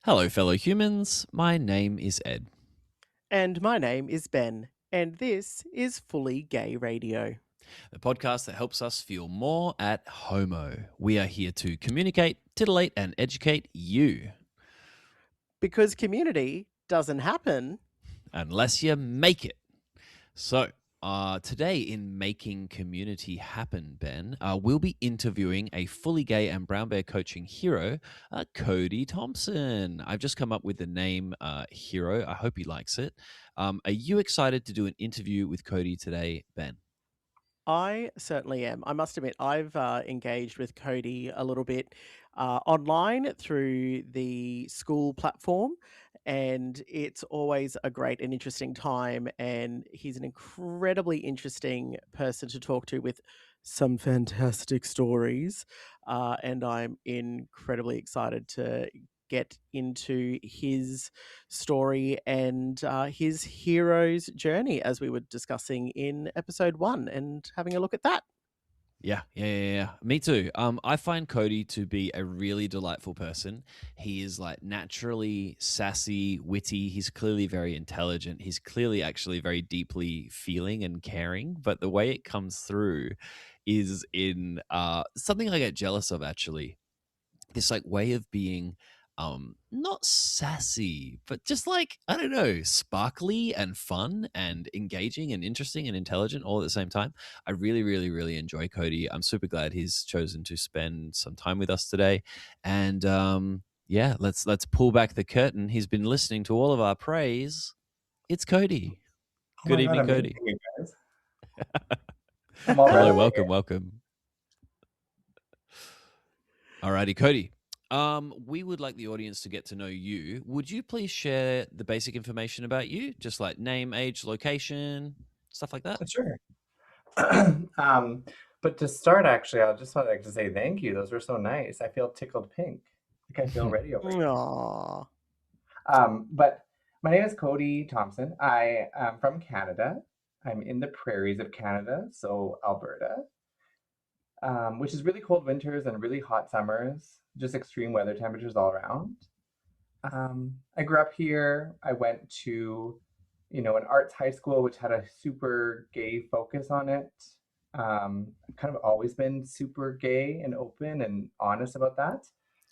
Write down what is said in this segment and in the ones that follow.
Hello, fellow humans. My name is Ed. And my name is Ben, and this is Fully Gay Radio. The podcast that helps us feel more at homo. We are here to communicate, titillate, and educate you. Because community doesn't happen. Unless you make it. So, today in Making Community Happen, Ben, we'll be interviewing a fully gay and brown bear coaching hero, Cody Thompson. I've just come up with the name Hero. I hope he likes it. Are you excited to do an interview with Cody today, Ben? I certainly am. I must admit, I've engaged with Cody a little bit online through the Skool platform, and it's always a great and interesting time. And he's an incredibly interesting person to talk to with some fantastic stories. And I'm incredibly excited to get into his story and his hero's journey, as we were discussing in episode 1, and having a look at that. Yeah. Me too. I find Cody to be a really delightful person. He is like naturally sassy, witty. He's clearly very intelligent. He's clearly actually very deeply feeling and caring. But the way it comes through is in something I get jealous of, actually. This like way of being not sassy, but just like, I don't know, sparkly and fun and engaging and interesting and intelligent all at the same time. I really enjoy Cody. I'm super glad he's chosen to spend some time with us today. And yeah, let's pull back the curtain. He's been listening to all of our praise. It's Cody. Oh Good my God, evening, I'm Cody. missing you guys. I'm all Hello, ready. welcome. Alrighty, Cody. We would like the audience to get to know you. Would you please share the basic information about you, just like name, age, location, stuff like that? Sure. But to start, actually, I just want to say thank you. Those were so nice. I feel tickled pink. Like I feel ready over here. Aww. But my name is Cody Thompson. I am from Canada. I'm in the prairies of Canada, so Alberta, which is really cold winters and really hot summers, just extreme weather temperatures all around. I grew up here. I went to, an arts high school, which had a super gay focus on it. I've kind of always been super gay and open and honest about that.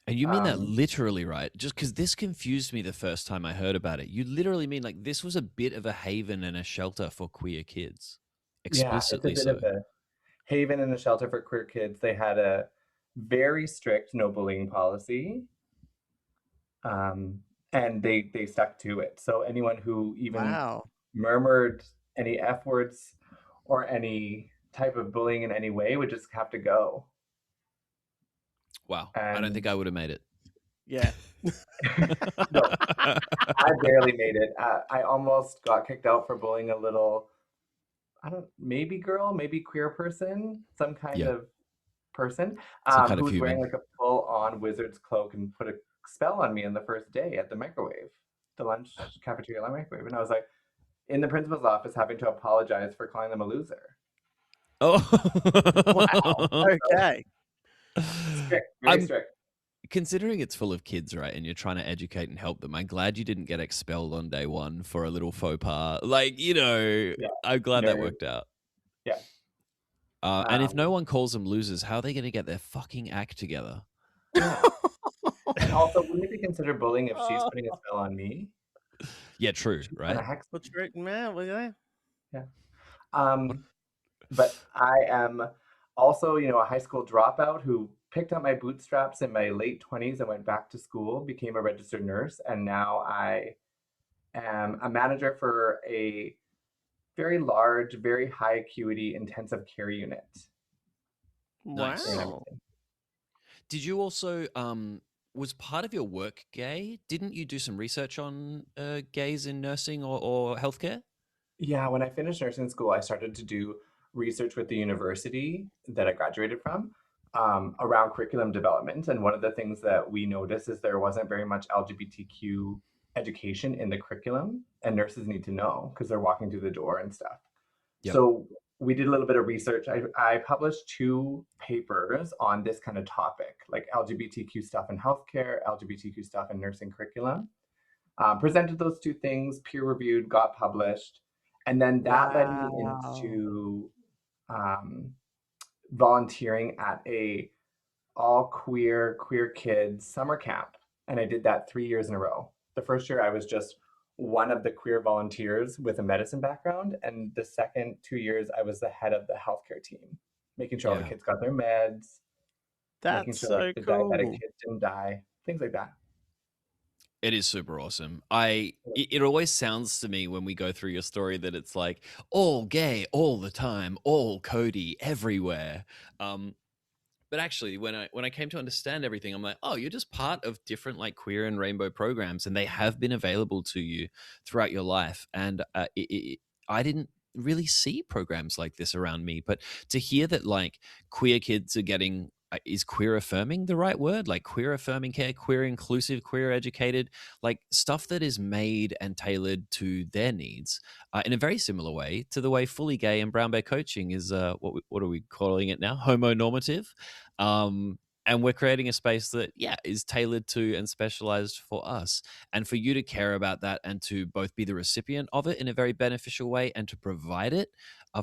And you mean that Um, literally, right? Just because this confused me the first time I heard about it. You literally mean like this was a bit of a haven and a shelter for queer kids, yeah, it's a explicitly bit so. of a haven and a shelter for queer kids. They had a very strict no bullying policy, and they stuck to it. So anyone who even Wow. murmured any F words or any type of bullying in any way would just have to go. Wow, I don't think And I would have made it. Yeah. no, I barely made it. I almost got kicked out for bullying a little, maybe girl, maybe queer person, some kind Yeah, of person, some kind who of was wearing human. like a full-on wizard's cloak and put a spell on me on the first day at the lunch cafeteria microwave. And I was like, in the principal's office, having to apologize for calling them a loser. Wow. Oh, Okay. Strict, very I'm strict. considering it's full of kids, right? And you're trying to educate and help them. I'm glad you didn't get expelled on day one for a little faux pas. Like, Yeah, I'm glad that no, worked out. yeah. And if no Um, one calls them losers, how are they going to get their fucking act together? yeah. And also, wouldn't it be considered bullying if she's Oh, putting a spell on me? Yeah, true, She's kind right? of hex. what's written, man? Well, yeah. Yeah. What? But I am also, a high school dropout who picked up my bootstraps in my late 20s and went back to school, became a registered nurse, and now I am a manager for a very large, very high acuity intensive care unit in Nice. Wow. Edmonton. Did you also, was part of your work gay? Didn't you do some research on gays in nursing or healthcare? Yeah, when I finished nursing school, I started to do research with the university that I graduated from, around curriculum development. And one of the things that we noticed is there wasn't very much LGBTQ education in the curriculum, and nurses need to know because they're walking through the door and stuff. Yep. So we did a little bit of research. I published 2 papers on this kind of topic, like LGBTQ stuff in healthcare, LGBTQ stuff in nursing curriculum. Presented those 2 things, peer reviewed, got published, and then that led me Wow. into um, volunteering at a all queer kids summer camp, and I did that 3 years in a row. The first year I was just one of the queer volunteers with a medicine background, and the second 2 years I was the head of the healthcare team, making sure all the Yeah. kids got their meds, making That's sure like so the diabetic cool. kids didn't die, things like that. It is super awesome. It always sounds to me when we go through your story that it's like all gay all the time, all Cody everywhere. Um, but actually, when I came to understand everything, I'm like, oh, you're just part of different like queer and rainbow programs, and they have been available to you throughout your life. And I didn't really see programs like this around me, but to hear that like queer kids are getting is queer affirming the right word? Like queer affirming care, queer inclusive, queer educated, like stuff that is made and tailored to their needs in a very similar way to the way fully gay and brown bear coaching is what are we calling it now? Homonormative. Um, and we're creating a space that, yeah, is tailored to and specialized for us. And for you to care about that and to both be the recipient of it in a very beneficial way and to provide it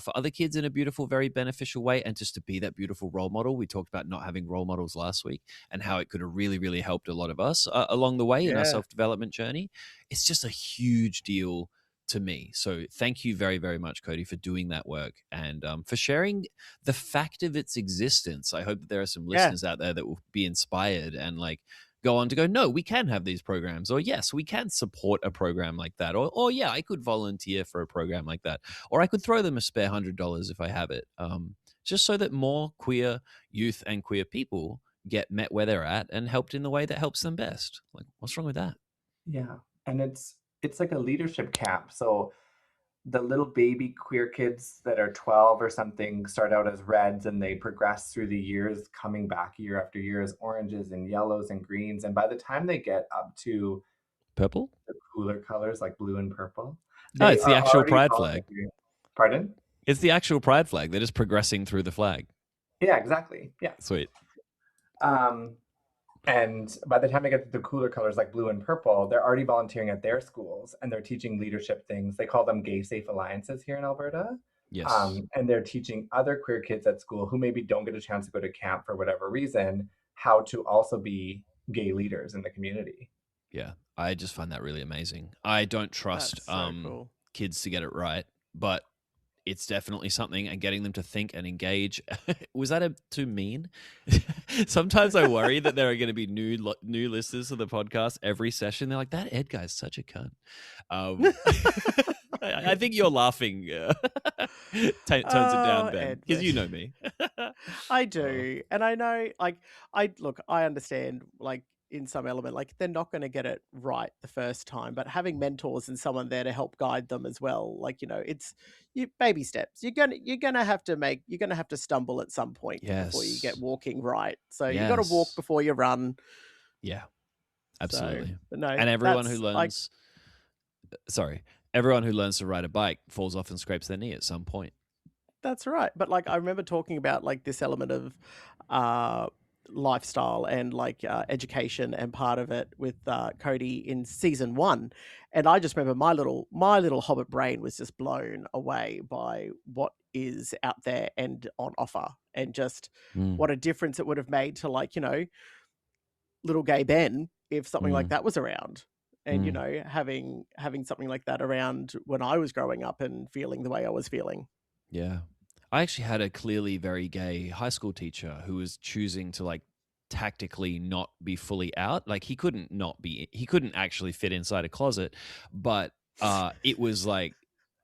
for other kids in a beautiful, very beneficial way, and just to be that beautiful role model. We talked about not having role models last week and how it could have really, really helped a lot of us along the way in our Yeah. self development journey. It's just a huge deal to me. So thank you very, very much, Cody, for doing that work and for sharing the fact of its existence. I hope that there are some Yeah. listeners out there that will be inspired and like go on to go, no, we can have these programs, or yes, we can support a program like that, or yeah, I could volunteer for a program like that, or I could throw them a spare $100 if I have it. Just so that more queer youth and queer people get met where they're at and helped in the way that helps them best. Like, what's wrong with that? Yeah, and it's like a leadership camp. So the little baby queer kids that are 12 or something start out as reds and they progress through the years, coming back year after year as oranges and yellows and greens. And by the time they get up to Purple? the cooler colors like blue and purple, Oh, they it's the are actual already pride flag. volunteering. Pardon? It's the actual pride flag. They're just progressing through the flag. Yeah, exactly. Yeah. Sweet. Um, and by the time they get to the cooler colors like blue and purple, they're already volunteering at their schools and they're teaching leadership things. They call them gay safe alliances here in Alberta. Yes. And they're teaching other queer kids at school who maybe don't get a chance to go to camp for whatever reason, how to also be gay leaders in the community. Yeah. I just find that really amazing. I don't trust That's so cool. kids to get it right, but it's definitely something, and getting them to think and engage. Was that too mean? Sometimes I worry that there are going to be new listeners to the podcast every session. They're like, that Ed guy's such a cunt. I think you're laughing. Turns it Oh, down, Ben, because Edward. you know me. I Oh, do. And I know, like, I understand, like, in some element, like, they're not going to get it right the first time, but having mentors and someone there to help guide them as well, like, it's baby steps. You're going to have to stumble at some point before you get yes. walking right. So you got to walk Yes. before you run. Yeah, So, absolutely. but no, And everyone who that's like, learns, sorry, everyone who learns to ride a bike falls off and scrapes their knee at some point. That's right. But like I remember talking about like this element of uh lifestyle and like education and part of it with Cody in season 1. And I just remember my little hobbit brain was just blown away by what is out there and on offer, and just Mm, what a difference it would have made to, like, little gay Ben if something like mm, that was around. And mm. having something like that around when I was growing up and feeling the way I was feeling. Yeah. I actually had a clearly very gay high school teacher who was choosing to like tactically not be fully out. Like he couldn't actually fit inside a closet, but it was like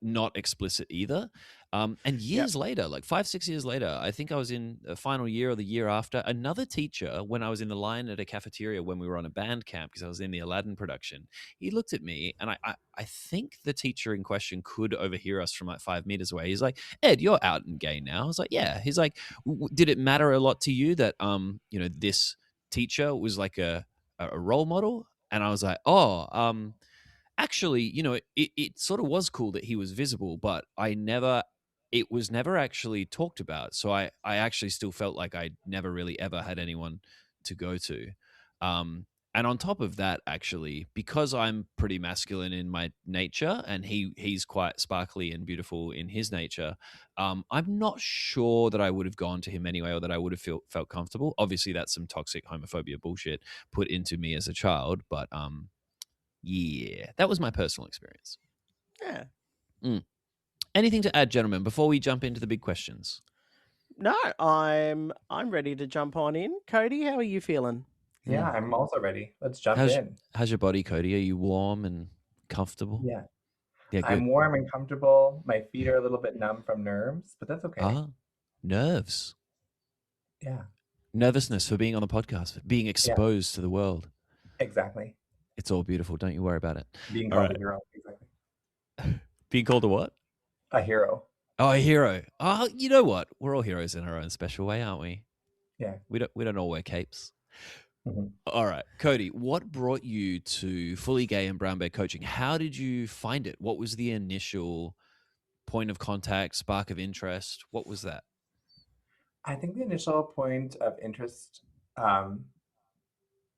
not explicit either. And Yep. years later, like 5, 6 years later, I think I was in the final year or the year after, another teacher, when I was in the line at a cafeteria when we were on a band camp, because I was in the Aladdin production, he looked at me, and I think the teacher in question could overhear us from like 5 meters away. He's like, Ed, you're out and gay now. I was like, yeah. He's like, did it matter a lot to you that, this teacher was like a role model? And I was like, oh, actually, it sort of was cool that he was visible, but I never it was never actually talked about. So I actually still felt like I never really ever had anyone to go to. And on top of that, actually, because I'm pretty masculine in my nature and he's quite sparkly and beautiful in his nature, I'm not sure that I would have gone to him anyway or that I would have felt comfortable. Obviously, that's some toxic homophobia bullshit put into me as a child, but yeah, that was my personal experience. Yeah. Anything to add, gentlemen, before we jump into the big questions? No, I'm ready to jump on in. Cody, how are you feeling? Yeah, I'm also ready. Let's jump How's in. how's your body, Cody? Are you warm and comfortable? Yeah, Yeah, good. I'm warm and comfortable. My feet are a little bit numb from nerves, but that's okay. Ah, nerves. Yeah, Nervousness for being on the podcast, for being yeah, exposed to the world. exactly. It's all beautiful. Don't you worry about it. Being All called a right. hero, exactly. Being called a what? A hero. Oh, a hero. Oh, you know what? We're all heroes in our own special way, aren't we? Yeah. We don't all wear capes. Mhm. All right, Cody, what brought you to Fully Gay and Brown Bear Coaching? How did you find it? What was the initial point of contact, spark of interest? What was that? I think the initial point of interest, um,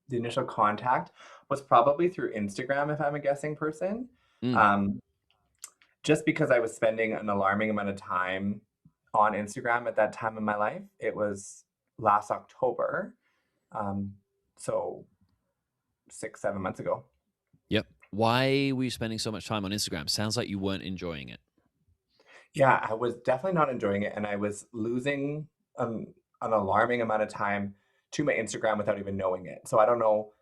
the initial contact was probably through Instagram, if I'm a guessing person. Mm, Um, just because I was spending an alarming amount of time on Instagram at that time in my life. It was last October, um, so 6, 7 months ago. yep. Why were you spending so much time on Instagram? Sounds like you weren't enjoying it. Yeah, I was definitely not enjoying it, and I was losing an alarming amount of time to my Instagram without even knowing it. So I don't know.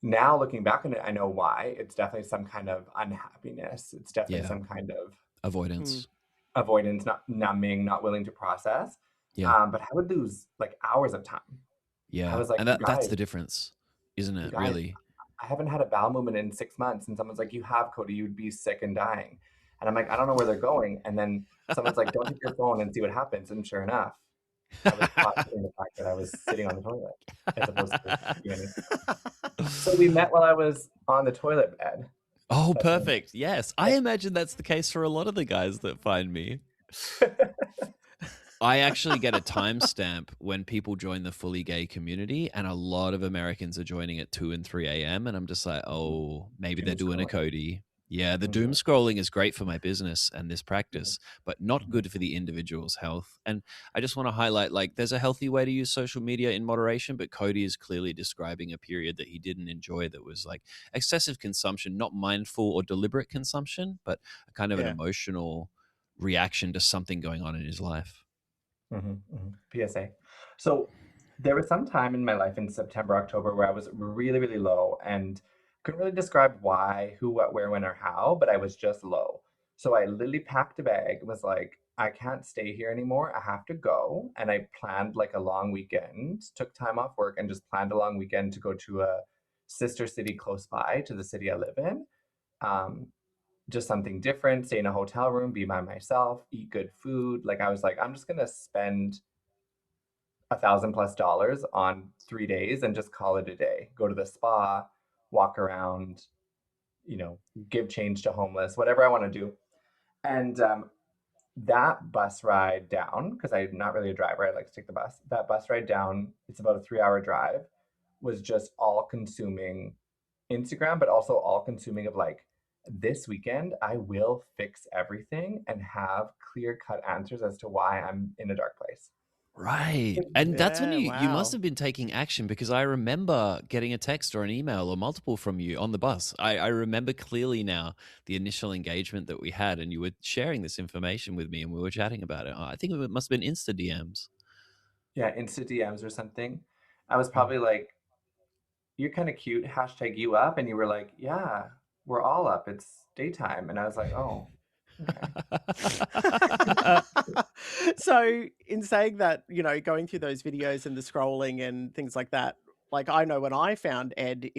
Now looking back on it, I know why. It's definitely some kind of unhappiness. It's definitely Yeah. some kind of Mm. Avoidance. avoidance, not numbing, not willing to process. Yeah. But I would lose like hours of time. I Yeah. was like, And that's the difference, isn't you it? guys, Really? I haven't had a bowel movement in 6 months. And someone's like, you have, Cody, you'd be sick and dying. And I'm like, I don't know where they're going. And then someone's like, don't take your phone and see what happens. And sure enough, I was caught in the fact that I was sitting on the toilet as opposed to doing anything. So we met while I was on the toilet bed. Oh, That's when perfect. Yes. I imagine that's the case for a lot of the guys that find me. I actually get a timestamp when people join the Fully Gay community, and a lot of Americans are joining at 2 and 3 a.m. And I'm just like, oh, maybe they're doom doing a scrolling. Cody. Yeah, the doom Mhm, scrolling is great for my business and this mhm, practice, but not mhm, good for the individual's health. And I just want to highlight, like, there's a healthy way to use social media in moderation, but Cody is clearly describing a period that he didn't enjoy that was like excessive consumption, not mindful or deliberate consumption, but a kind of an Yeah. emotional reaction to something going on in his life. mhm, mhm. PSA. So there was some time in my life in September, October where I was really, really low and couldn't really describe why, who, what, where, when, or how, but I was just low. So I literally packed a bag and was like, I can't stay here anymore. I have to go. And I planned like a long weekend, took time off work and just planned a long weekend to go to a sister city close by to the city I live in. Um, just something different, stay in a hotel room, be by myself, eat good food. Like I was like, I'm just gonna spend $1,000+ on 3 days and just call it a day. Go to the spa, walk around, you know, give change to homeless, whatever I want to do. And that bus ride down, because I'm not really a driver, I like to take the bus. That bus ride down, it's about a 3 hour drive, was just all consuming Instagram, but also all consuming of like, this weekend, I will fix everything and have clear cut answers as to why I'm in a dark place. Right. And that's when Yeah. you must Wow. have been taking action, because I remember getting a text or an email or multiple from you on the bus. I remember clearly now the initial engagement that we had, and you were sharing this information with me and we were chatting about it. I think it must have been Insta DMs. Yeah, Insta DMs or something. I was Mm. probably like, you're kind of cute, hashtag you up. And you were like, yeah, we're all up. It's daytime. And I was like, oh, okay. So in saying that, going through those videos and the scrolling and things like that, like I know when I found Ed,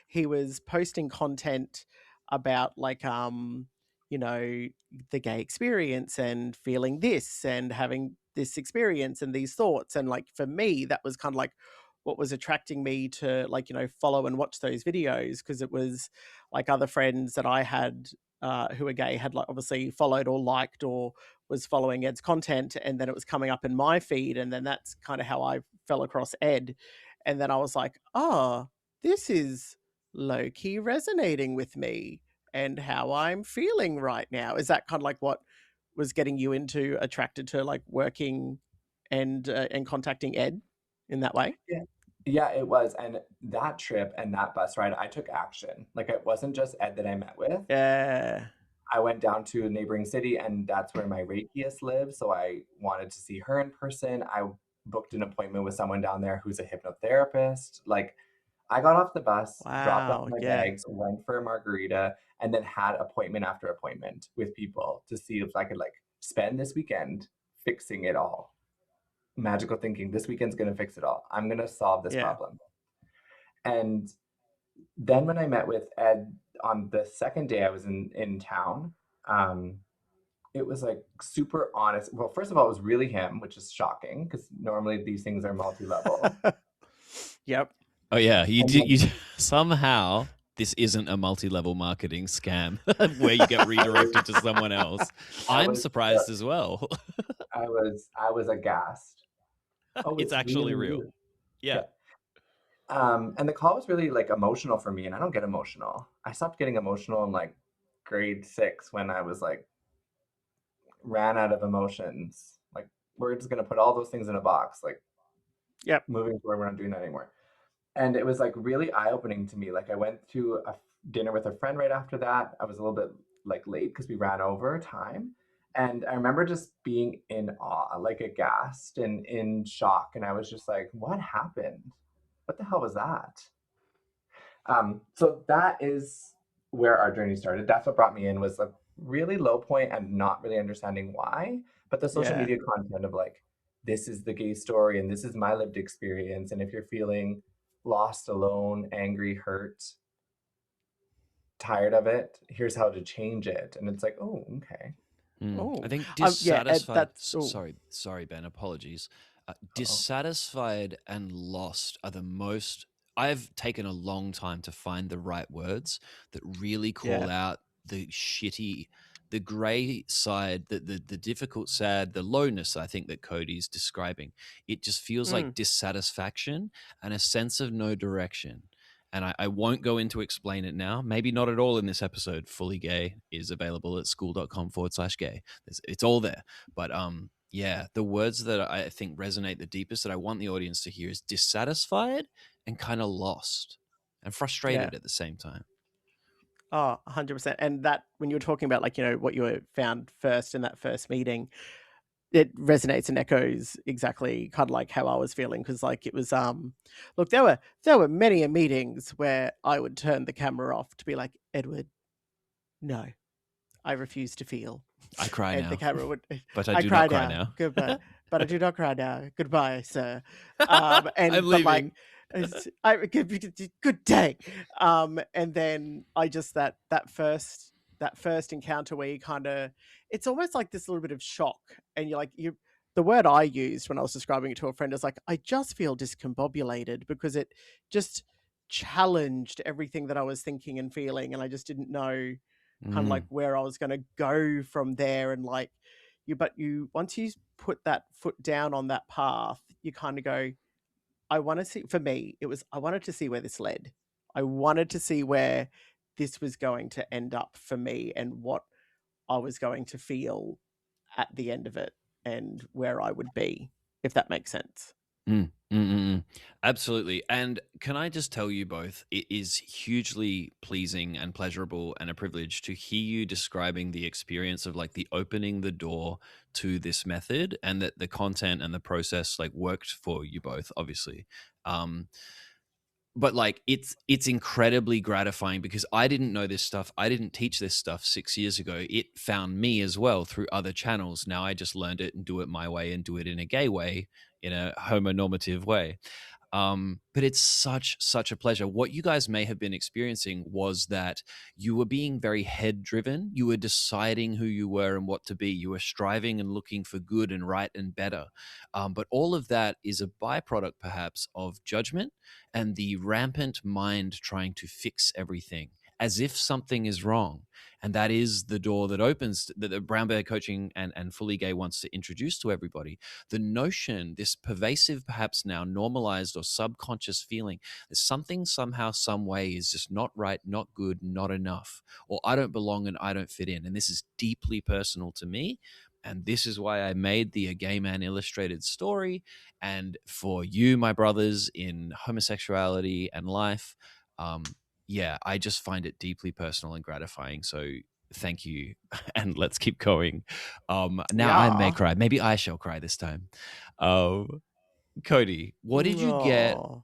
he was posting content about like you know, the gay experience and feeling this and having this experience and these thoughts. And like for me, that was kind of like what was attracting me to like, follow and watch those videos because it was like other friends that I had who are gay had like obviously followed or liked or was following Ed's content, and then it was coming up in my feed, and then that's kind of how I fell across Ed, and then I was like, oh, this is low key resonating with me and how I'm feeling right now. Is that kind of like what was getting you into attracted to like working and contacting Ed in that way? Yeah. Yeah, it was. And that trip and that bus ride, I took action. Like it wasn't just Ed that I met with. Yeah, I went down to a neighboring city, and that's where my Reikiist lives. So I wanted to see her in person. I booked an appointment with someone down there who's a hypnotherapist. Like, I got off the bus, dropped off wow, my yeah, bags, went for a margarita, and then had appointment after appointment with people to see if I could like spend this weekend fixing it all. Magical thinking, this weekend's gonna fix it all. I'm gonna solve this yeah, problem. And then when I met with Ed on the second day I was in town, um, it was like super honest. Well, first of all, it was really him, which is shocking because normally these things are multi-level. yep, Oh yeah, you And did. then You somehow this isn't a multi-level marketing scam where you get redirected to someone else. I I'm was surprised as well. I was aghast. Oh, It's it's actually really real. you. Yeah. Yeah. And the call was really like emotional for me, and I don't get emotional. I stopped getting emotional in like grade 6 when I was like ran out of emotions. Like we're just gonna put all those things in a box. Like yep, moving forward, we're not doing that anymore. And it was like really eye-opening to me. Like I went to a dinner with a friend right after that. I was a little bit like late because we ran over time. And I remember just being in awe, like aghast and in shock. And I was just like, what happened? What the hell was that? So that is where our journey started. That's what brought me in was a really low point and not really understanding why. But the social yeah, media content of like, this is the gay story and this is my lived experience. And if you're feeling lost, alone, angry, hurt, tired of it, here's how to change it. And it's like, oh, okay. I oh, think yeah, Ed, dissatisfied. that's oh, Sorry, Ben. Apologies. Uh-oh. Dissatisfied and lost are the most. I've taken a long time to find the right words that really call yeah, out the shitty, the grey side, the difficult sad, the lowness. I think that Cody's describing. It just feels mm, like dissatisfaction and a sense of no direction. And I won't go into explain it now. Maybe not at all in this episode. Fully Gay is available at skool.com/gay. It's all there. But yeah, the words that I think resonate the deepest that I want the audience to hear is dissatisfied and kind of lost and yeah. frustrated at the same time. Oh, 100%. And that when you were talking about like, what you were found first in that first meeting, it resonates and echoes exactly kind of like how I was feeling because like it was look, there were many a meetings where I would turn the camera off to be like, Edward, no, I refuse to feel. I cry And the now, camera would but I I do not cry cry now. now. Goodbye. But I do not cry now. Goodbye, sir. I'm And but like leaving. good day. And then I just that first encounter where you kind of it's almost like this little bit of shock and you're like you the word I used when I was describing it to a friend is like I just feel discombobulated because it just challenged everything that I was thinking and feeling and I just didn't know kind of like Mm, where I was going to go from there and like you once you put that foot down on that path you kind of go I want to see for me it was I wanted to see where this led. I wanted to see where this was going to end up for me and what I was going to feel at the end of it and where I would be if that makes sense. mm, absolutely. And can I just tell you both, it is hugely pleasing and pleasurable and a privilege to hear you describing the experience of like the opening the door to this method and that the content and the process like worked for you both, obviously. Um, but like it's incredibly gratifying because I didn't know this stuff. I didn't teach this stuff 6 years ago. It found me as well through other channels. Now I just learned it and do it my way and do it in a gay way, in a homonormative way. But it's such a pleasure. What you guys may have been experiencing was that you were being very head driven. You were deciding who you were and what to be. You were striving and looking for good and right and better. But all of that is a byproduct, perhaps, of judgment and the rampant mind trying to fix everything. as if something is wrong. And that is the door that opens, that the Brown Bear Coaching and Fully Gay wants to introduce to everybody. The notion, this pervasive, perhaps now normalized or subconscious feeling that something somehow, some way is just not right, not good, not enough, or I don't belong and I don't fit in. And this is deeply personal to me. And this is why I made the A Gay Man Illustrated story. And for you, my brothers in homosexuality and life, yeah, I just find it deeply personal and gratifying. So thank you. And let's keep going. Now I may Yeah. cry. Maybe I shall cry this time. Cody, what did you get Oh.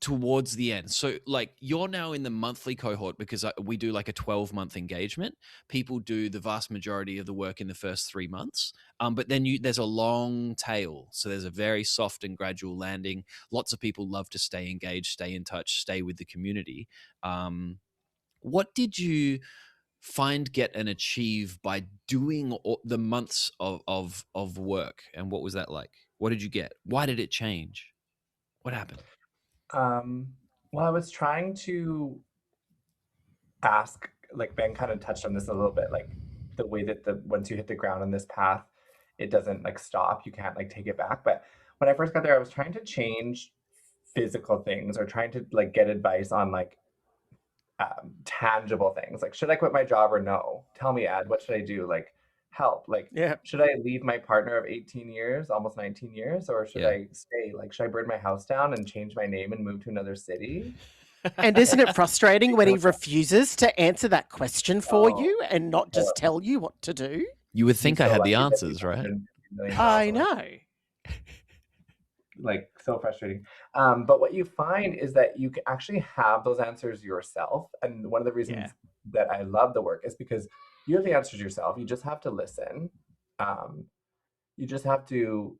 towards the end? So like you're now in the monthly cohort because we do like a 12-month engagement. People do the vast majority of the work in the first 3 months. But then there's a long tail. So there's a very soft and gradual landing. Lots of people love to stay engaged, stay in touch, stay with the community. What did you find, get, and achieve by doing the months of work? And what was that like? What did you get? Why did it change? What happened? Well, I was trying to ask, like Ben kind of touched on this a little bit, like the way that the once you hit the ground on this path, it doesn't like stop. You can't like take it back. But when I first got there, I was trying to change physical things or trying to like get advice on like tangible things. Like, should I quit my job or no? Tell me, Ed, what should I do? Like, help. Like, Yeah. should I leave my partner of 18 years, almost 19 years, or should Yeah. I stay? Like, should I burn my house down and change my name and move to another city? And isn't it frustrating when he refuses to answer that question for Oh, you and not just horrible. tell you what to do? You would He's think I so had the lucky that he's answers, right? $150 million. I know. Like, so frustrating. But what you find is that you can actually have those answers yourself. And one of the reasons that I love the work is because you have the answers yourself. You just have to listen. You just have to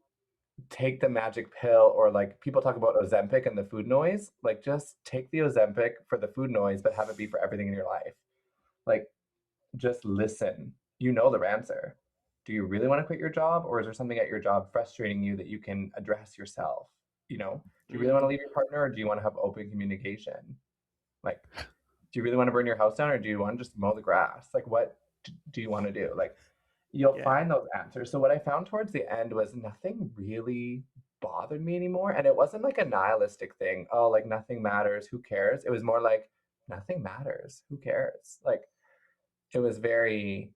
take the magic pill, or like people talk about Ozempic and the food noise. Like, just take the Ozempic for the food noise, but have it be for everything in your life. Like, just listen. You know the answer. Do you really want to quit your job, or is there something at your job frustrating you that you can address yourself? You know, do you really want to leave your partner, or do you want to have open communication? Like, do you really want to burn your house down, or do you want to just mow the grass? Like, what do you want to do? Like, you'll find those answers. So what I found towards the end was nothing really bothered me anymore. And it wasn't like a nihilistic thing. Oh, like nothing matters. Who cares? It was more like nothing matters. Who cares? Like, it was very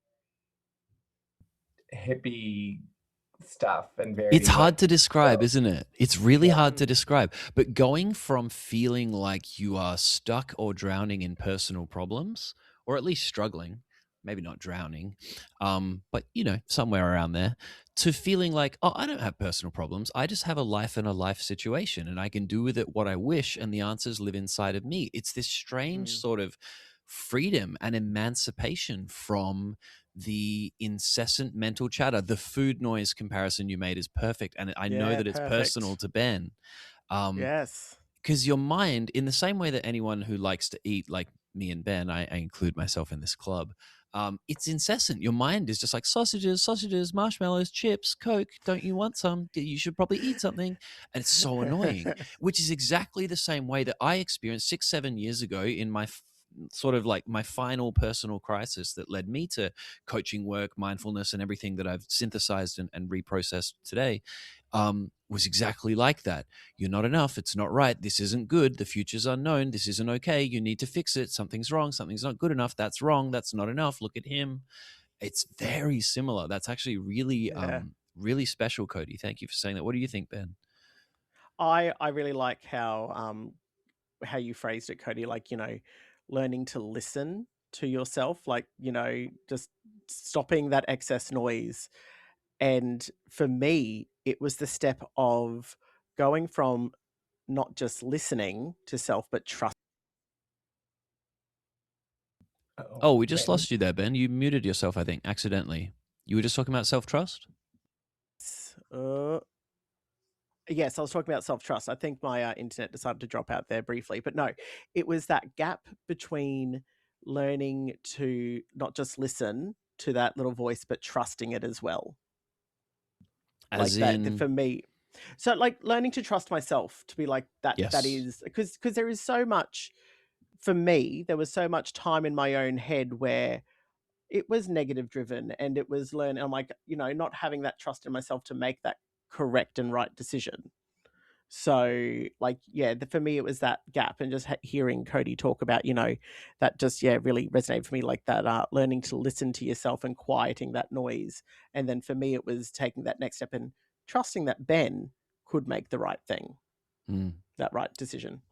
hippie stuff and very It's hard like, to describe, isn't it? It's really hard to describe. But going from feeling like you are stuck or drowning in personal problems, or at least struggling, maybe not drowning, but you know, somewhere around there, to feeling like, oh, I don't have personal problems. I just have a life and a life situation, and I can do with it what I wish, and the answers live inside of me. It's this strange sort of freedom and emancipation from the incessant mental chatter. The food noise comparison you made is perfect, and I know that it's personal to Ben. Yes. Because your mind, in the same way that anyone who likes to eat, like me and Ben, I include myself in this club, it's incessant. Your mind is just like sausages, marshmallows, chips, Coke. Don't you want some? You should probably eat something. And it's so annoying, which is exactly the same way that I experienced 6-7 years ago in my sort of like my final personal crisis that led me to coaching work, mindfulness, and everything that I've synthesized and reprocessed today. Was exactly like that. You're not enough. It's not right. This isn't good. The future's unknown. This isn't okay. You need to fix it. Something's wrong. Something's not good enough. That's wrong. That's not enough. Look at him. It's very similar. That's actually really, really special, Cody. Thank you for saying that. What do you think, Ben? I really like how you phrased it, Cody. Like, learning to listen to yourself, like, just stopping that excess noise. And for me, it was the step of going from not just listening to self, but trust. Oh, we just Ben? lost you there, Ben. You muted yourself, I think, accidentally. You were just talking about self-trust? Yes, I was talking about self-trust. I think my internet decided to drop out there briefly, but no, it was that gap between learning to not just listen to that little voice, but trusting it as well. As Like in... that for me. So like learning to trust myself, to be like that. Yes. That is because there is so much for me, there was so much time in my own head where it was negative driven and it was learn I'm like, not having that trust in myself to make that correct and right decision. So, like, yeah, for me, it was that gap, and just hearing Cody talk about, that just, yeah, really resonated for me, like that, learning to listen to yourself and quieting that noise. And then for me, it was taking that next step and trusting that Ben could make the right thing, Mm, that right decision.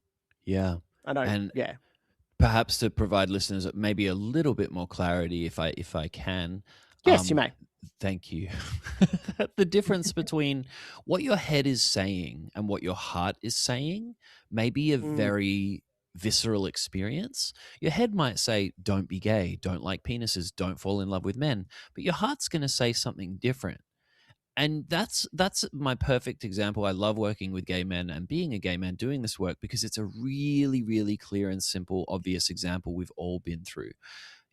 yeah. I know, And yeah. perhaps to provide listeners maybe a little bit more clarity, if I can. Yes, you may. Thank you. The difference between what your head is saying and what your heart is saying may be a Mm, very visceral experience. Your head might say, don't be gay, don't like penises, don't fall in love with men, but your heart's going to say something different. And that's my perfect example. I love working with gay men and being a gay man doing this work because it's a really, really clear and simple, obvious example we've all been through.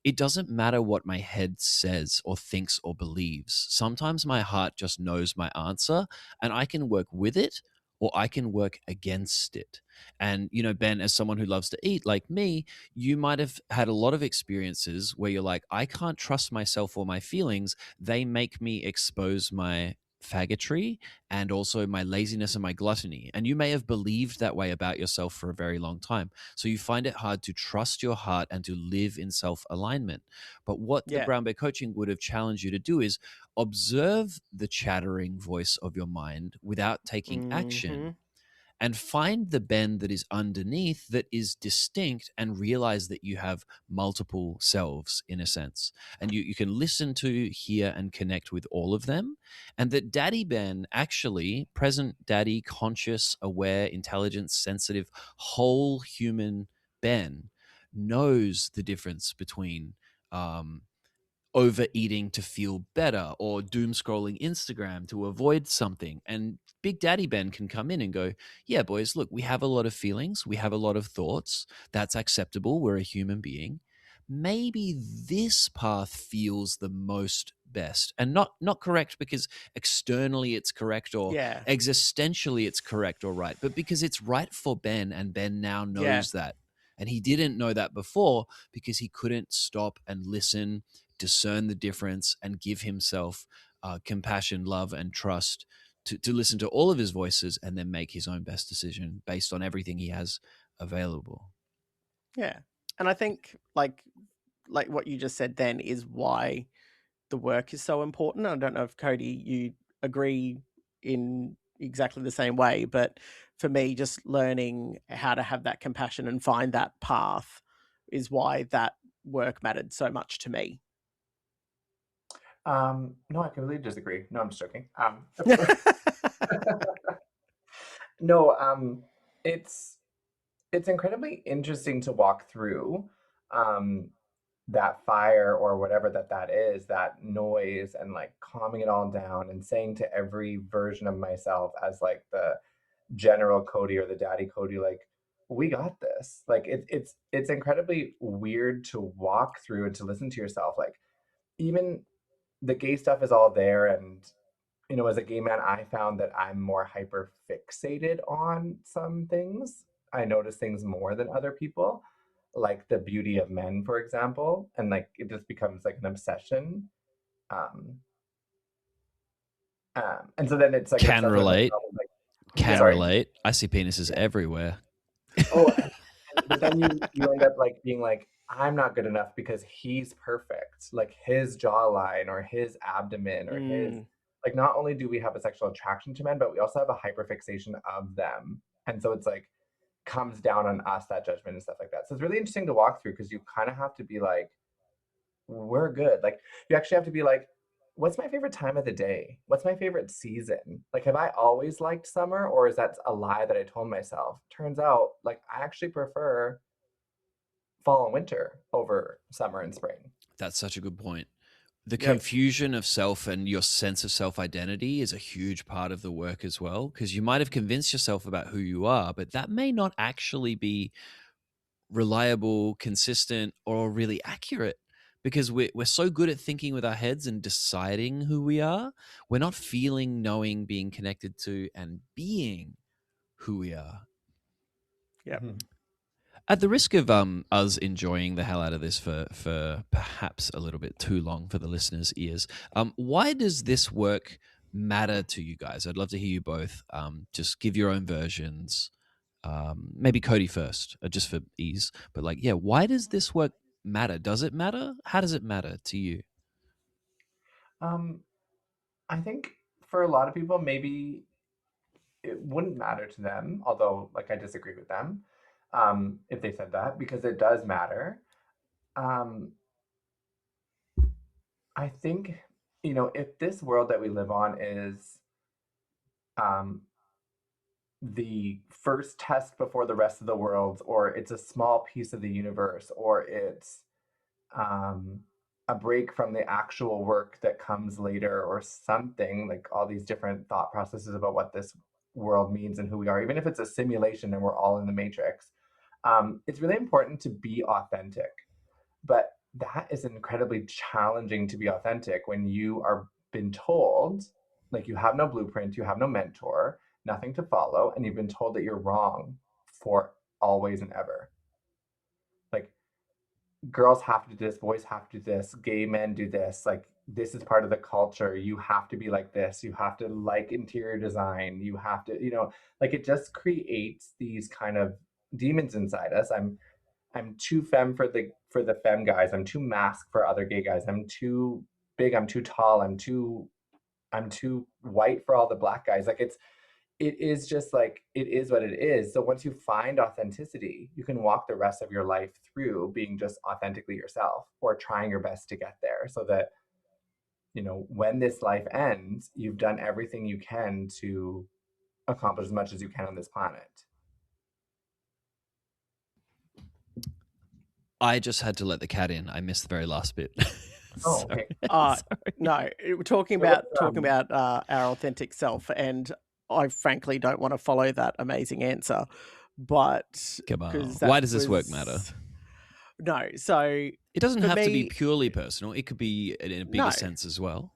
It doesn't matter what my head says or thinks or believes. Sometimes my heart just knows my answer and I can work with it or I can work against it. And, Ben, as someone who loves to eat like me, you might have had a lot of experiences where you're like, I can't trust myself or my feelings. They make me expose my faggotry and also my laziness and my gluttony. And you may have believed that way about yourself for a very long time. So you find it hard to trust your heart and to live in self alignment. But what the yeah. Brown Bear coaching would have challenged you to do is observe the chattering voice of your mind without taking Mm-hmm. action and find the bend that is underneath that is distinct and realize that you have multiple selves in a sense. And you can listen to, hear, and connect with all of them. And that Daddy Ben, actually, present Daddy, conscious, aware, intelligent, sensitive, whole human Ben, knows the difference between overeating to feel better or doom scrolling Instagram to avoid something. And Big Daddy Ben can come in and go, yeah, boys, look, we have a lot of feelings, we have a lot of thoughts. That's acceptable. We're a human being. Maybe this path feels the most best and not correct because externally it's correct or Yeah. existentially it's correct or right, but because it's right for Ben and Ben now Yeah. knows that. And he didn't know that before because he couldn't stop and listen, discern the difference, and give himself compassion, love, and trust to listen to all of his voices and then make his own best decision based on everything he has available. Yeah. And I think like what you just said then is why the work is so important. I don't know if Cody, you agree in exactly the same way, but for me, just learning how to have that compassion and find that path is why that work mattered so much to me. No, I completely disagree. No, I'm just joking. No, it's it's incredibly interesting to walk through um, that fire or whatever that is, that noise, and like calming it all down and saying to every version of myself as like the general Cody or the daddy Cody, like, we got this. Like it's incredibly weird to walk through and to listen to yourself. Like even the gay stuff is all there, and as a gay man, I found that I'm more hyper fixated on some things. I notice things more than other people, like the beauty of men, for example, and like it just becomes like an obsession. Um, and so then it's like Can obsessed with relate. myself. Like, Can Yeah. sorry. relate. I see penises Yeah. everywhere. Oh, but then you end up like being like, I'm not good enough because he's perfect. Like his jawline or his abdomen or his, Mm, like, not only do we have a sexual attraction to men, but we also have a hyperfixation of them. And so it's like comes down on us, that judgment and stuff like that. So it's really interesting to walk through because you kind of have to be like, we're good. Like you actually have to be like, what's my favorite time of the day? What's my favorite season? Like, have I always liked summer, or is that a lie that I told myself? Turns out, like, I actually prefer fall and winter over summer and spring. That's such a good point. The yep. confusion of self and your sense of self identity is a huge part of the work as well, because you might have convinced yourself about who you are, but that may not actually be reliable, consistent, or really accurate because we're so good at thinking with our heads and deciding who we are. We're not feeling, knowing, being connected to, and being who we are. Yep. Mhm. At the risk of us enjoying the hell out of this for perhaps a little bit too long for the listeners' ears, why does this work matter to you guys? I'd love to hear you both. Just give your own versions. Maybe Cody first, just for ease. But like, yeah, why does this work matter? Does it matter? How does it matter to you? Um, I think for a lot of people, maybe it wouldn't matter to them, although like I disagree with them if they said that, because it does matter. Um, I think, if this world that we live on is um, the first test before the rest of the world, or it's a small piece of the universe, or it's um, a break from the actual work that comes later, or something like all these different thought processes about what this world means and who we are, even if it's a simulation and we're all in the matrix. It's really important to be authentic, but that is incredibly challenging to be authentic when you are been told like you have no blueprint, you have no mentor, nothing to follow, and you've been told that you're wrong for always and ever. Like girls have to do this, boys have to do this, gay men do this, like this is part of the culture, you have to be like this, you have to like interior design, you have to, like it just creates these kind of demons inside us. I'm too femme for the femme guys, I'm too mask for other gay guys, I'm too big, I'm too tall, I'm too white for all the black guys. Like it is just like it is what it is. So once you find authenticity, you can walk the rest of your life through being just authentically yourself, or trying your best to get there, so that when this life ends, you've done everything you can to accomplish as much as you can on this planet. I just had to let the cat in. I missed the very last bit. Oh, okay. No, we're talking So about our authentic self, and I frankly don't want to follow that amazing answer, but Come on. because Why does this work matter? No, so It doesn't for have to be me, purely personal. It could be in a bigger no. sense as well.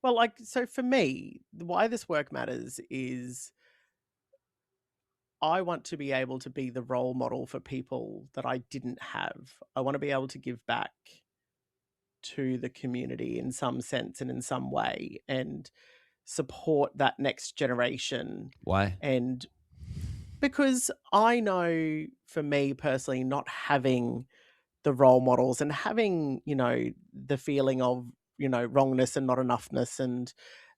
Well, like so for me, why this work matters is I want to be able to be the role model for people that I didn't have. I want to be able to give back to the community in some sense and in some way, and support that next generation. Why? And because I know for me personally, not having the role models and having, the feeling of, wrongness and not enoughness, and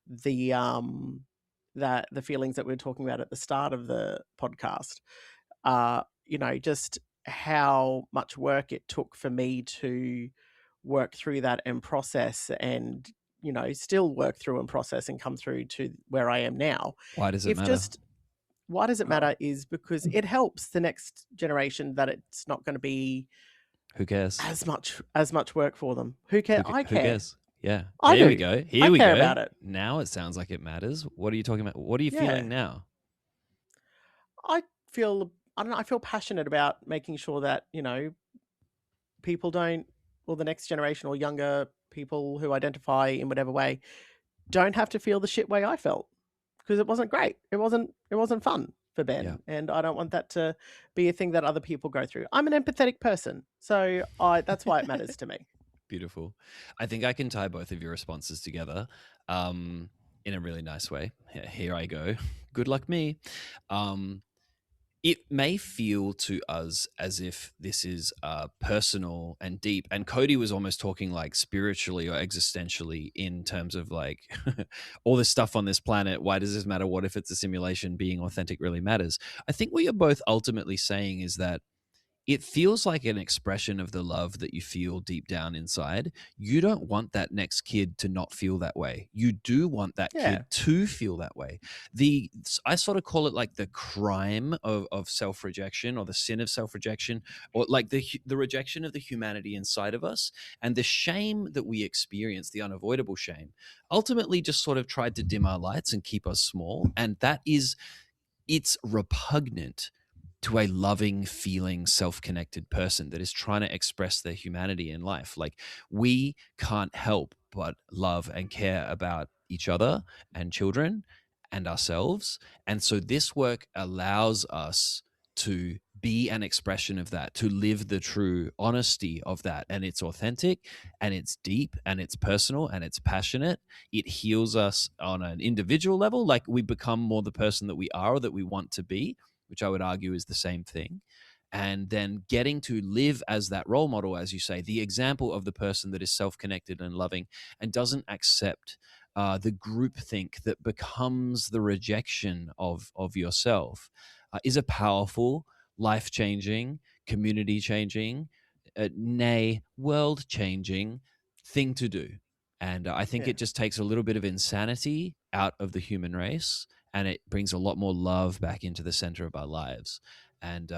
the that the feelings that we were talking about at the start of the podcast, just how much work it took for me to work through that and process, and still work through and process and come through to where I am now. Why does it If matter? just Why does it matter is because it helps the next generation that it's not going to be Who cares? as much work for them. Who cares? I Who care. cares? Yeah. I Here do. we go. I Here we care go. about it. Now it sounds like it matters. What are you talking about? What are you Yeah. feeling now? I don't know, I feel passionate about making sure that, people don't, or the next generation or younger people who identify in whatever way, don't have to feel the shit way I felt, because it wasn't great. It wasn't fun for Ben. Yeah. And I don't want that to be a thing that other people go through. I'm an empathetic person, so that's why it matters to me. Beautiful. I think I can tie both of your responses together in a really nice way. Here I go. Good luck me. It may feel to us as if this is personal and deep. And Cody was almost talking like spiritually or existentially in terms of like all this stuff on this planet. Why does this matter? What if it's a simulation? Being authentic really matters. I think what you're both ultimately saying is that it feels like an expression of the love that you feel deep down inside. You don't want that next kid to not feel that way. You do want that kid to feel that way. I sort of call it like the crime of self-rejection, or the sin of self-rejection, or like the rejection of the humanity inside of us, and the shame that we experience, the unavoidable shame, ultimately just sort of tried to dim our lights and keep us small. And it's repugnant to a loving, feeling, self-connected person that is trying to express their humanity in life. Like, we can't help but love and care about each other and children and ourselves. And so this work allows us to be an expression of that, to live the true honesty of that. And it's authentic and it's deep and it's personal and it's passionate. It heals us on an individual level. Like we become more the person that we are or that we want to be, which I would argue is the same thing. And then getting to live as that role model, as you say, the example of the person that is self-connected and loving and doesn't accept the groupthink that becomes the rejection of yourself, is a powerful, life-changing, community-changing, nay, world-changing thing to do. And I think Yeah. it just takes a little bit of insanity out of the human race, and it brings a lot more love back into the center of our lives. And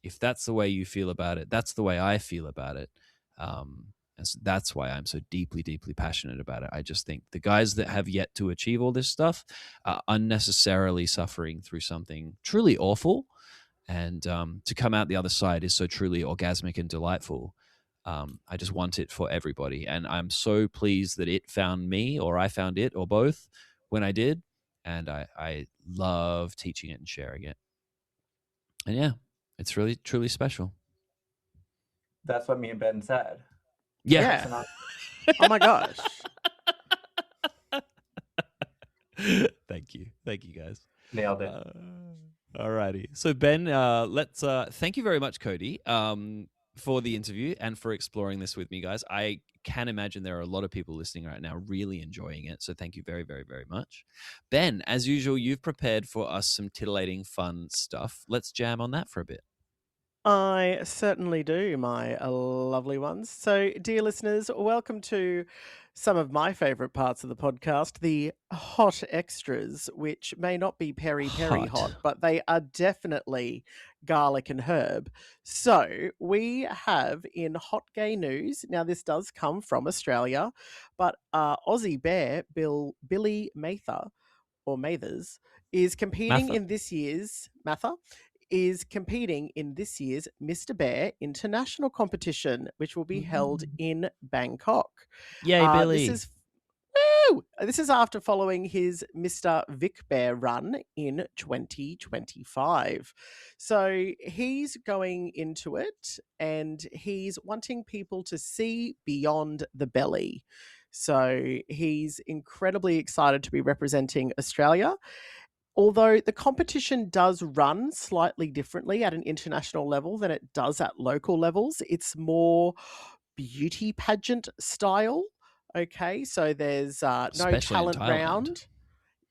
if that's the way you feel about it, that's the way I feel about it. And so that's why I'm so deeply, deeply passionate about it. I just think the guys that have yet to achieve all this stuff are unnecessarily suffering through something truly awful. And to come out the other side is so truly orgasmic and delightful. I just want it for everybody. And I'm so pleased that it found me, or I found it, or both when I did. And I love teaching it and sharing it. And yeah, it's really, truly special. That's what me and Ben said. Yeah. Yeah. Oh my gosh. Thank you. Thank you, guys. Nailed it. Alrighty. So Ben, let's thank you very much, Cody, for the interview and for exploring this with me, guys. I can imagine there are a lot of people listening right now really enjoying it. So thank you very, very, very much. Ben, as usual, you've prepared for us some titillating fun stuff. Let's jam on that for a bit. I certainly do, my lovely ones. So, dear listeners, welcome to some of my favorite parts of the podcast, the hot extras, which may not be peri hot, but they are definitely garlic and herb. So, we have in hot gay news, now this does come from Australia, but Aussie bear Billy Mather, or Mathers, is competing Mather. in this year's Mather is competing in this year's Mr. Bear International Competition, which will be held in Bangkok. Yay, Billy. This is after following his Mr. Vic Bear run in 2025. So he's going into it and he's wanting people to see beyond the belly. So he's incredibly excited to be representing Australia. Although the competition does run slightly differently at an international level than it does at local levels, it's more beauty pageant style. Okay, so there's no Especially in talent Thailand. round.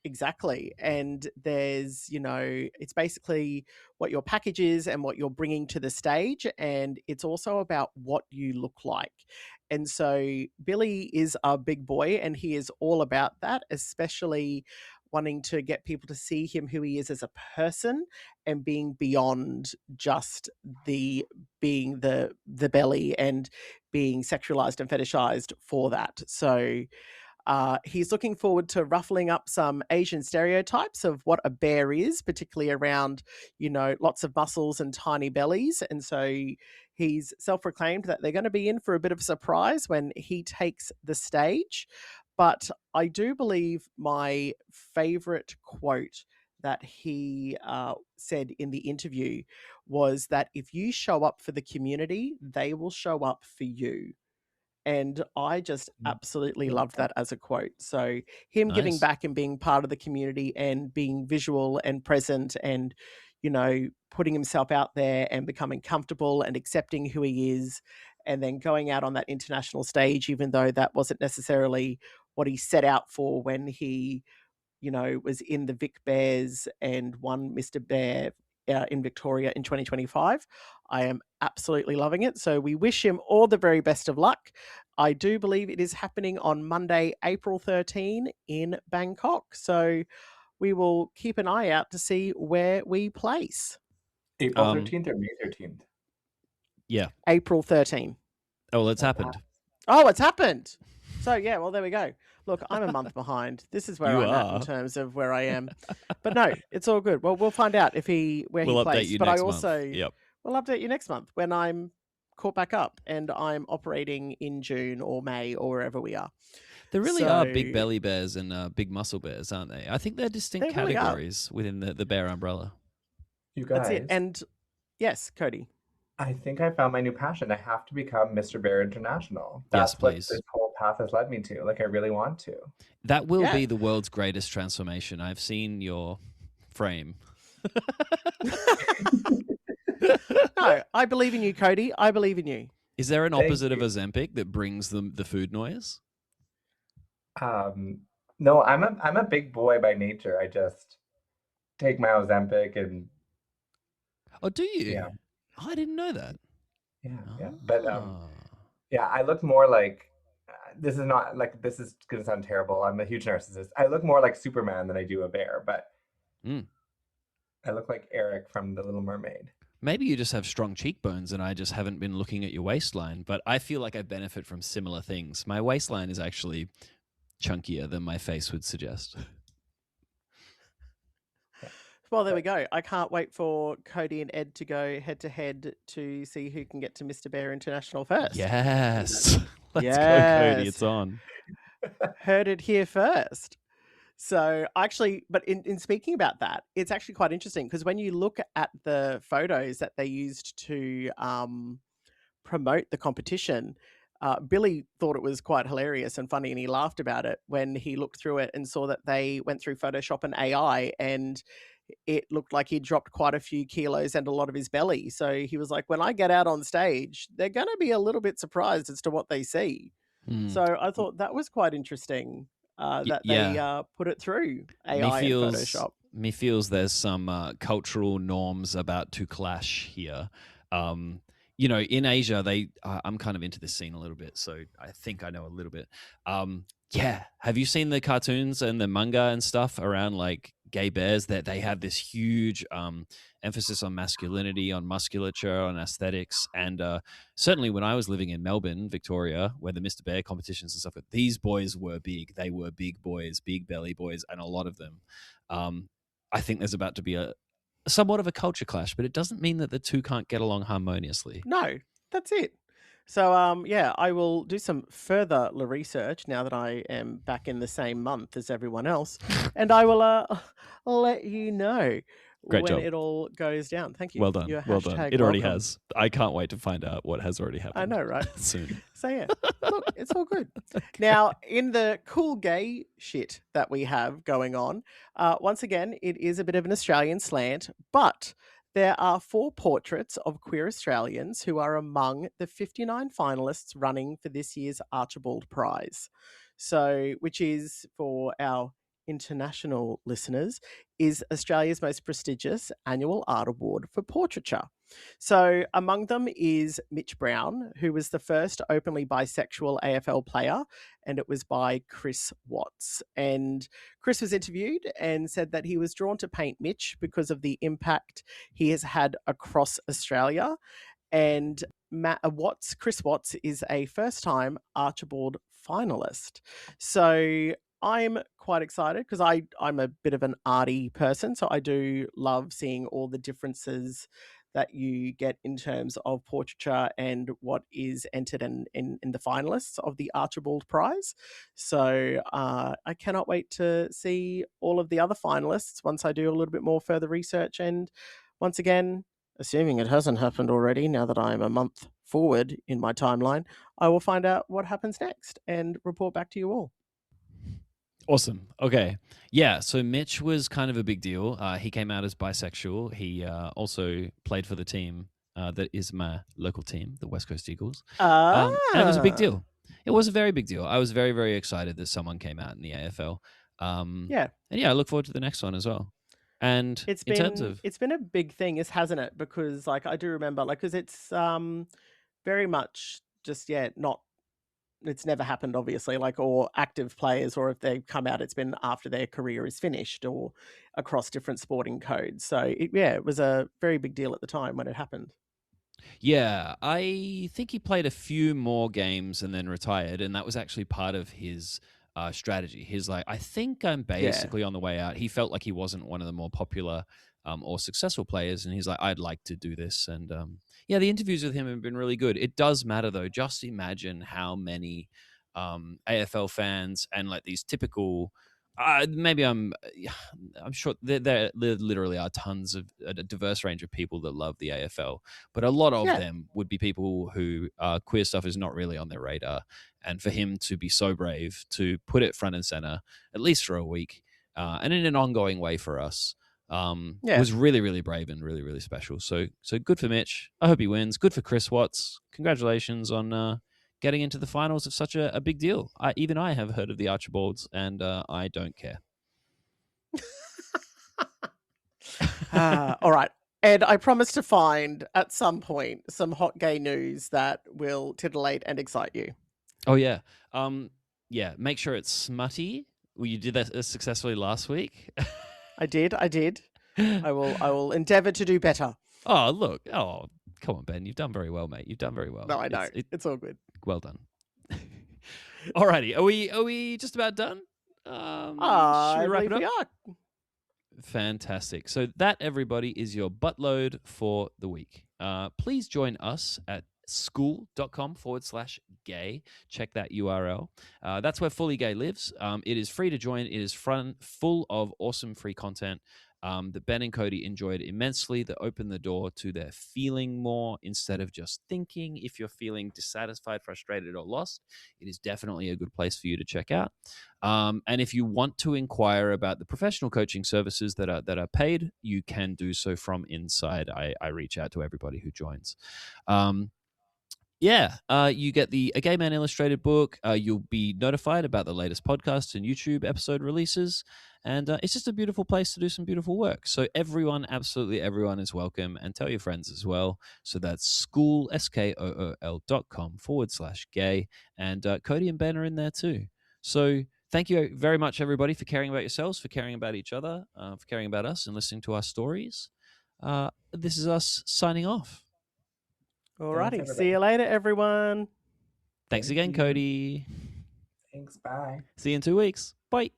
Exactly. And there's, it's basically what your package is and what you're bringing to the stage. And it's also about what you look like. And so Billy is a big boy and he is all about that, especially wanting to get people to see him who he is as a person and being beyond just being the belly and being sexualized and fetishized for that. So he's looking forward to ruffling up some Asian stereotypes of what a bear is, particularly around, lots of muscles and tiny bellies. And so he's self-proclaimed that they're going to be in for a bit of a surprise when he takes the stage. But I do believe my favorite quote that he said in the interview was that if you show up for the community, they will show up for you. And I just absolutely loved that as a quote. So him giving Nice. back and being part of the community and being visual and present and, putting himself out there and becoming comfortable and accepting who he is and then going out on that international stage, even though that wasn't necessarily what he set out for when he, was in the Vic Bears and won Mr. Bear in Victoria in 2025. I am absolutely loving it. So we wish him all the very best of luck. I do believe it is happening on Monday, April 13 in Bangkok. So we will keep an eye out to see where we place. April 13th or May 13th? Yeah. April 13. Oh, well, it's happened. Oh, it's happened. So, yeah, well, there we go. Look, I'm a month behind. This is where You I'm at are. in terms of where I am. But no, it's all good. Well, we'll find out where he We'll update plays. you But next I also month. Yep. will update you next month when I'm caught back up and I'm operating in June or May or wherever we are. There really are big belly bears and big muscle bears, aren't they? I think they're distinct They really are. categories within the bear umbrella. You guys. That's it. And Yes, Cody. I think I found my new passion. I have to become Mr. Bear International. Yes, That's what please. this whole path has led me to. Like, I really want to. That will Yeah. be the world's greatest transformation. I've seen your frame. No, I believe in you, Cody. I believe in you. Is there an Thank opposite of you. Ozempic that brings them the food noise? Um, no, I'm a big boy by nature. I just take my Ozempic and Oh, do yeah, you? Oh, I didn't know that. yeah. But Ah. yeah, I look more like this is not like this is gonna sound terrible. I'm a huge narcissist. I look more like Superman than I do a bear, but Mm. I look like Eric from The Little Mermaid. Maybe you just have strong cheekbones and I just haven't been looking at your waistline, but I feel like I benefit from similar things. My waistline is actually chunkier than my face would suggest. Well, there we go. I can't wait for Cody and Ed to go head to head to see who can get to Mr. Bear International first. Yes. Let's go, Cody. Yes. It's on. Heard it here first. So actually, but in speaking about that, it's actually quite interesting because when you look at the photos that they used to promote the competition, Billy thought it was quite hilarious and funny, and he laughed about it when he looked through it and saw that they went through Photoshop and AI, and it looked like he dropped quite a few kilos and a lot of his belly. So he was like, when I get out on stage, they're going to be a little bit surprised as to what they see. Mm. So I thought that was quite interesting that they put it through AI and Photoshop. Me feels there's some cultural norms about to clash here. In Asia, I'm kind of into this scene a little bit, so I think I know a little bit. Have you seen the cartoons and the manga and stuff around like gay bears? That they have this huge emphasis on masculinity, on musculature, on aesthetics, and certainly when I was living in Melbourne, Victoria, where the Mr. Bear competitions and stuff, these boys were big. They were big boys, big belly boys, and a lot of them. I think there's about to be somewhat of a culture clash, but it doesn't mean that the two can't get along harmoniously. No, that's it. So, I will do some further research now that I am back in the same month as everyone else, and I will let you know Great when job. it all goes down. Thank you. Well done. Your Well done. hashtag It already welcome. has. I can't wait to find out what has already happened. I know, right? Soon. So yeah, look, it's all good. Now, in the cool gay shit that we have going on, once again, it is a bit of an Australian slant, but there are 4 portraits of queer Australians who are among the 59 finalists running for this year's Archibald Prize. So, which is for our international listeners, is Australia's most prestigious annual art award for portraiture. So among them is Mitch Brown, who was the first openly bisexual AFL player, and it was by Chris Watts. And Chris was interviewed and said that he was drawn to paint Mitch because of the impact he has had across Australia. And Chris Watts is a first-time Archibald finalist. So I'm quite excited because I'm a bit of an arty person, so I do love seeing all the differences that you get in terms of portraiture and what is entered in the finalists of the Archibald Prize. So I cannot wait to see all of the other finalists once I do a little bit more further research. And once again, assuming it hasn't happened already, now that I'm a month forward in my timeline, I will find out what happens next and report back to you all. Awesome. Okay. Yeah. So Mitch was kind of a big deal. He came out as bisexual. He also played for the team that is my local team, the West Coast Eagles. And it was a big deal. It was a very big deal. I was very, very excited that someone came out in the AFL. And I look forward to the next one as well. And it's been a big thing, hasn't it? Because like I do remember, like, because it's very much just not. It's never happened, obviously, like, or active players, or if they come out, it's been after their career is finished or across different sporting codes. So it was a very big deal at the time when it happened. Yeah, I think he played a few more games and then retired, and that was actually part of his strategy. He's like, I think I'm basically on the way out. He felt like he wasn't one of the more popular or successful players, and he's like, I'd like to do this. And the interviews with him have been really good. It does matter, though. Just imagine how many AFL fans and like these typical Maybe I'm. I'm sure there literally are tons of a diverse range of people that love the AFL, but a lot of Yeah. them would be people who queer stuff is not really on their radar. And for him to be so brave to put it front and center, at least for a week, and in an ongoing way for us, Yeah. was really, really brave and really, really special. So good for Mitch. I hope he wins. Good for Chris Watts. Congratulations on getting into the finals of such a big deal. Even I have heard of the Archibalds, and I don't care. All right. And I promise to find at some point some hot gay news that will titillate and excite you. Oh yeah, yeah. Make sure it's smutty. Well, you did that successfully last week. I did. I will endeavor to do better. Oh look. Oh come on, Ben. You've done very well, mate. You've done very well. No, I know. It's all good. Well done. Alrighty. Are we just about done? Should I we wrap believe it we up? are. Fantastic. So that, everybody, is your buttload for the week. Please join us at skool.com/gay. Check that URL. That's where Fully Gay lives. It is free to join. It is full of awesome free content that Ben and Cody enjoyed immensely, that opened the door to their feeling more instead of just thinking. If you're feeling dissatisfied, frustrated, or lost, it is definitely a good place for you to check out. And if you want to inquire about the professional coaching services that are paid, you can do so from inside. I reach out to everybody who joins. You get the A Gay Man Illustrated book. You'll be notified about the latest podcasts and YouTube episode releases. And it's just a beautiful place to do some beautiful work. So everyone, absolutely everyone is welcome. And tell your friends as well. So that's Skool, skool.com/gay. And Cody and Ben are in there too. So thank you very much, everybody, for caring about yourselves, for caring about each other, for caring about us and listening to our stories. This is us signing off. Alrighty. See you later, everyone. Thanks again, Cody. Thanks. Bye. See you in 2 weeks. Bye.